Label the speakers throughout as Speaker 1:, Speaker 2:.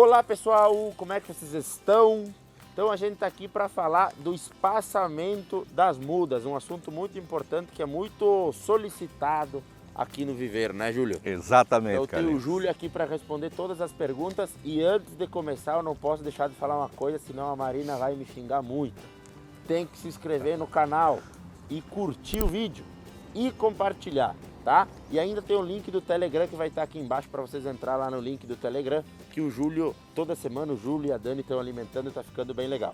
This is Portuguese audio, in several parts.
Speaker 1: Olá pessoal, como é que vocês estão? Então a gente está aqui para falar do espaçamento das mudas, um assunto muito importante que é muito solicitado aqui no Viveiro, né, Júlio?
Speaker 2: Exatamente,
Speaker 1: Eu tenho o
Speaker 2: Carlinhos.
Speaker 1: Júlio aqui para responder todas as perguntas e antes de começar eu não posso deixar de falar uma coisa, senão a Marina vai me xingar muito. Tem que se inscrever no canal e curtir o vídeo e compartilhar, tá? E ainda tem o link do Telegram que vai estar aqui embaixo para vocês entrar lá no link do Telegram, que o Júlio, toda semana o Júlio e a Dani estão alimentando e tá ficando bem legal.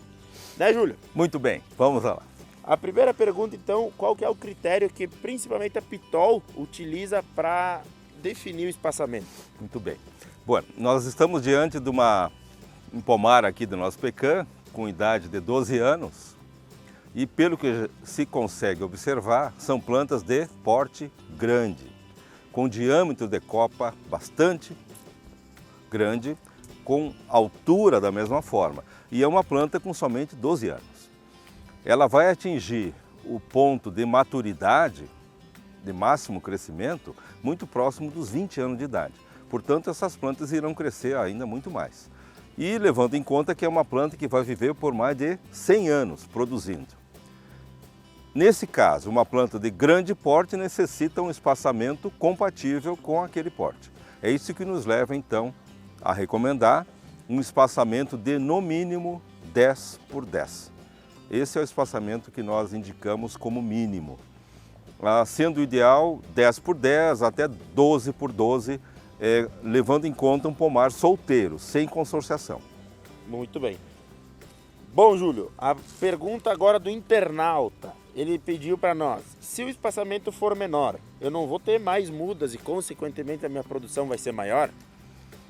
Speaker 1: Né, Júlio?
Speaker 2: Muito bem, vamos lá.
Speaker 1: A primeira pergunta, então, qual que é o critério que principalmente a Pitol utiliza para definir o espaçamento?
Speaker 2: Muito bem. Bom, nós estamos diante de um pomar aqui do nosso pecan, com idade de 12 anos, e pelo que se consegue observar, são plantas de porte grande, com diâmetro de copa bastante grande, com altura da mesma forma. E é uma planta com somente 12 anos. Ela vai atingir o ponto de maturidade, de máximo crescimento, muito próximo dos 20 anos de idade. Portanto, essas plantas irão crescer ainda muito mais. E levando em conta que é uma planta que vai viver por mais de 100 anos produzindo. Nesse caso, uma planta de grande porte necessita um espaçamento compatível com aquele porte. É isso que nos leva, então, a recomendar um espaçamento de, no mínimo, 10 por 10. Esse é o espaçamento que nós indicamos como mínimo. Sendo ideal 10 por 10 até 12 por 12, levando em conta um pomar solteiro, sem consorciação.
Speaker 1: Muito bem. Bom, Júlio, a pergunta agora do internauta. Ele pediu para nós, se o espaçamento for menor, eu não vou ter mais mudas e, consequentemente, a minha produção vai ser maior?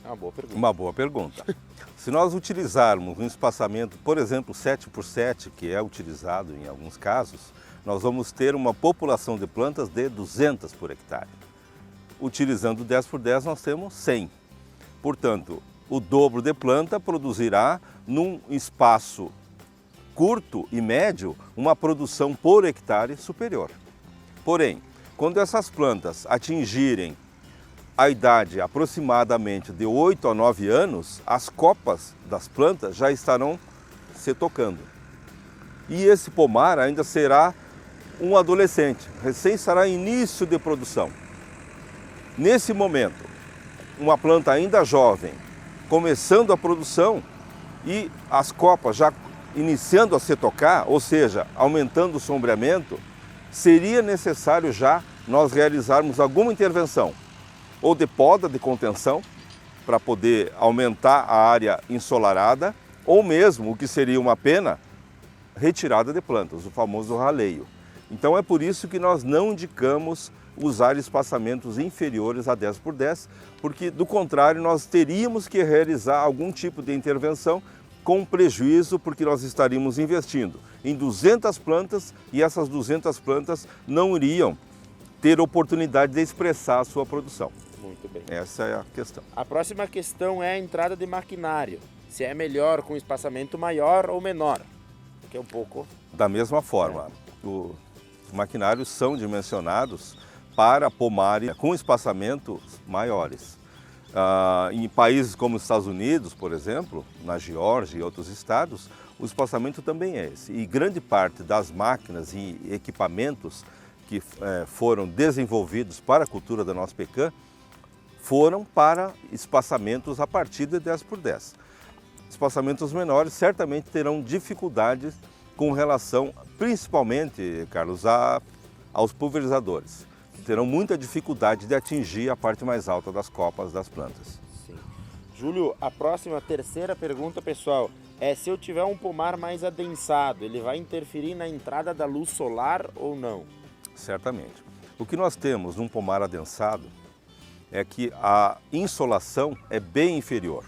Speaker 1: É uma boa pergunta.
Speaker 2: Uma boa pergunta. Se nós utilizarmos um espaçamento, por exemplo, 7 por 7, que é utilizado em alguns casos, nós vamos ter uma população de plantas de 200 por hectare. Utilizando 10 por 10, nós temos 100. Portanto, o dobro de planta produzirá, num espaço curto e médio, uma produção por hectare superior. Porém, quando essas plantas atingirem a idade aproximadamente de 8 a 9 anos, as copas das plantas já estarão se tocando. E esse pomar ainda será um adolescente, recém estará em início de produção. Nesse momento, uma planta ainda jovem, começando a produção e as copas já iniciando a se tocar, ou seja, aumentando o sombreamento, seria necessário já nós realizarmos alguma intervenção, ou de poda de contenção, para poder aumentar a área ensolarada, ou mesmo, o que seria uma pena, retirada de plantas, o famoso raleio. Então é por isso que nós não indicamos usar espaçamentos inferiores a 10 por 10, porque do contrário nós teríamos que realizar algum tipo de intervenção com prejuízo, porque nós estaríamos investindo em 200 plantas e essas 200 plantas não iriam ter oportunidade de expressar a sua produção.
Speaker 1: Muito bem.
Speaker 2: Essa é a questão.
Speaker 1: A próxima questão é a entrada de maquinário. Se é melhor com espaçamento maior ou menor? Que é um pouco...
Speaker 2: Da mesma forma, os maquinários são dimensionados para pomares com espaçamentos maiores. Em países como os Estados Unidos, por exemplo, na Geórgia e outros estados, o espaçamento também é esse. E grande parte das máquinas e equipamentos que foram desenvolvidos para a cultura da nossa pecan foram para espaçamentos a partir de 10 por 10. Espaçamentos menores certamente terão dificuldades com relação, principalmente, Carlos, aos pulverizadores. Terão muita dificuldade de atingir a parte mais alta das copas das plantas.
Speaker 1: Sim. Júlio, a próxima, terceira pergunta, pessoal, é se eu tiver um pomar mais adensado, ele vai interferir na entrada da luz solar ou não?
Speaker 2: Certamente. O que nós temos num pomar adensado é que a insolação é bem inferior.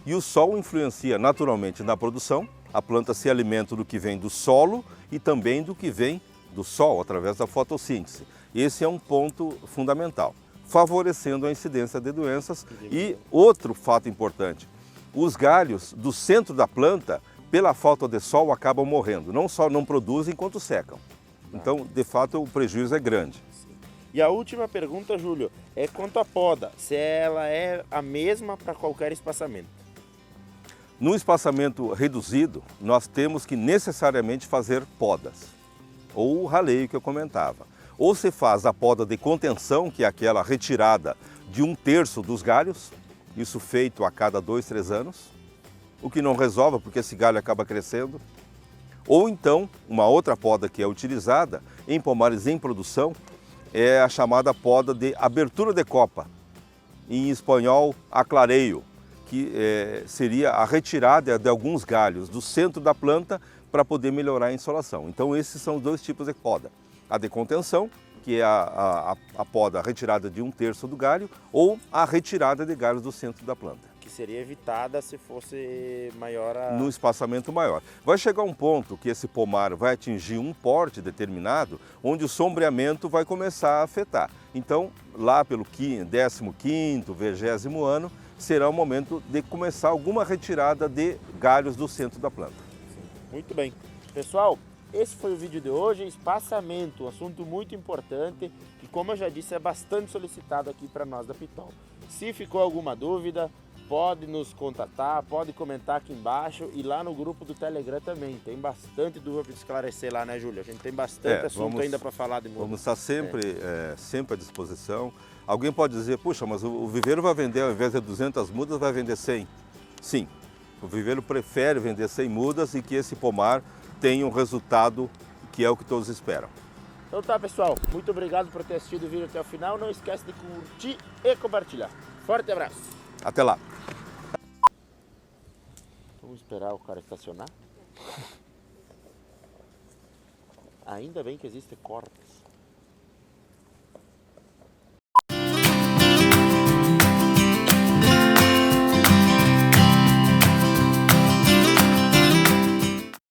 Speaker 2: E o sol influencia naturalmente na produção, a planta se alimenta do que vem do solo e também do que vem do sol, através da fotossíntese. Esse é um ponto fundamental, favorecendo a incidência de doenças. E outro fato importante, os galhos do centro da planta, pela falta de sol, acabam morrendo. Não só não produzem, quanto secam. Então, de fato, o prejuízo é grande.
Speaker 1: E a última pergunta, Júlio, é quanto à poda, se ela é a mesma para qualquer espaçamento.
Speaker 2: Num espaçamento reduzido, nós temos que necessariamente fazer podas, ou o raleio que eu comentava. Ou se faz a poda de contenção, que é aquela retirada de 1/3 dos galhos, isso feito a cada 2, 3 anos, o que não resolve porque esse galho acaba crescendo. Ou então, uma outra poda que é utilizada em pomares em produção é a chamada poda de abertura de copa, em espanhol, aclareio, que seria a retirada de alguns galhos do centro da planta para poder melhorar a insolação. Então esses são os dois tipos de poda. A de contenção, que é a poda retirada de 1/3 do galho, ou a retirada de galhos do centro da planta.
Speaker 1: Que seria evitada se fosse maior
Speaker 2: no espaçamento maior. Vai chegar um ponto que esse pomar vai atingir um porte determinado, onde o sombreamento vai começar a afetar. Então, lá pelo 15º, 20º ano, será o momento de começar alguma retirada de galhos do centro da planta.
Speaker 1: Muito bem. Pessoal, esse foi o vídeo de hoje, espaçamento, um assunto muito importante, que como eu já disse, é bastante solicitado aqui para nós da Pitol. Se ficou alguma dúvida, pode nos contatar, pode comentar aqui embaixo e lá no grupo do Telegram também. Tem bastante dúvida para esclarecer lá, né, Júlio? A gente tem bastante assunto ainda para falar de muda.
Speaker 2: Vamos estar sempre, sempre à disposição. Alguém pode dizer, puxa, mas o viveiro vai vender, ao invés de 200 mudas, vai vender 100. Sim, o viveiro prefere vender 100 mudas e que esse pomar tenha um resultado que é o que todos esperam.
Speaker 1: Então tá, pessoal. Muito obrigado por ter assistido o vídeo até o final. Não esquece de curtir e compartilhar. Forte abraço.
Speaker 2: Até lá.
Speaker 1: Vamos esperar o cara estacionar. Ainda bem que existem cortes.